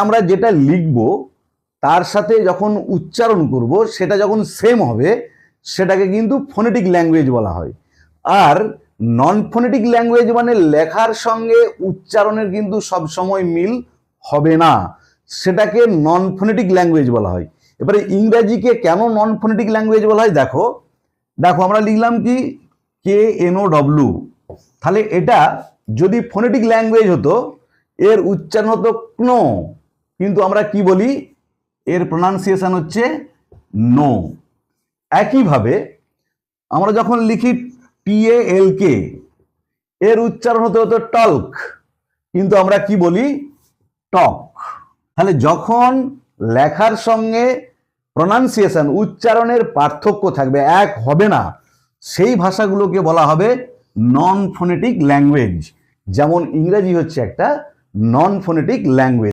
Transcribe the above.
আমরা যেটা লিখব তার সাথে যখন উচ্চারণ করব সেটা যখন সেম হবে সেটাকে কিন্তু ফোনেটিক ল্যাঙ্গুয়েজ বলা হয়। আর নন ফোনেটিক ল্যাঙ্গুয়েজ মানে লেখার সঙ্গে উচ্চারণের কিন্তু সব সময় মিল হবে না, সেটাকে নন ফোনেটিক ল্যাঙ্গুয়েজ বলা হয়। এবারে ইংরেজিকে কেন নন ফোনেটিক ল্যাঙ্গুয়েজ বলা হয়, দেখো আমরা লিখলাম কি KNOW, তাহলে এটা যদি ফোনেটিক ল্যাঙ্গুয়েজ হতো এর উচ্চারণ হতো ক্নো, কিন্তু আমরা কি বলি, এর প্রোনাউন্সিয়েশন হচ্ছে নো। একইভাবে আমরা যখন লিখি TALK, এর উচ্চারণ হতে হতো টল্ক, কিন্তু আমরা কি বলি, টক। তাহলে যখন লেখার সঙ্গে প্রোনাউন্সিয়েশন উচ্চারণের পার্থক্য থাকবে, এক হবে না, সেই ভাষাগুলোকে বলা হবে নন ফোনেটিক ল্যাঙ্গুয়েজ। যেমন ইংরেজি হচ্ছে একটা নন ফোনেটিক ল্যাঙ্গুয়েজ।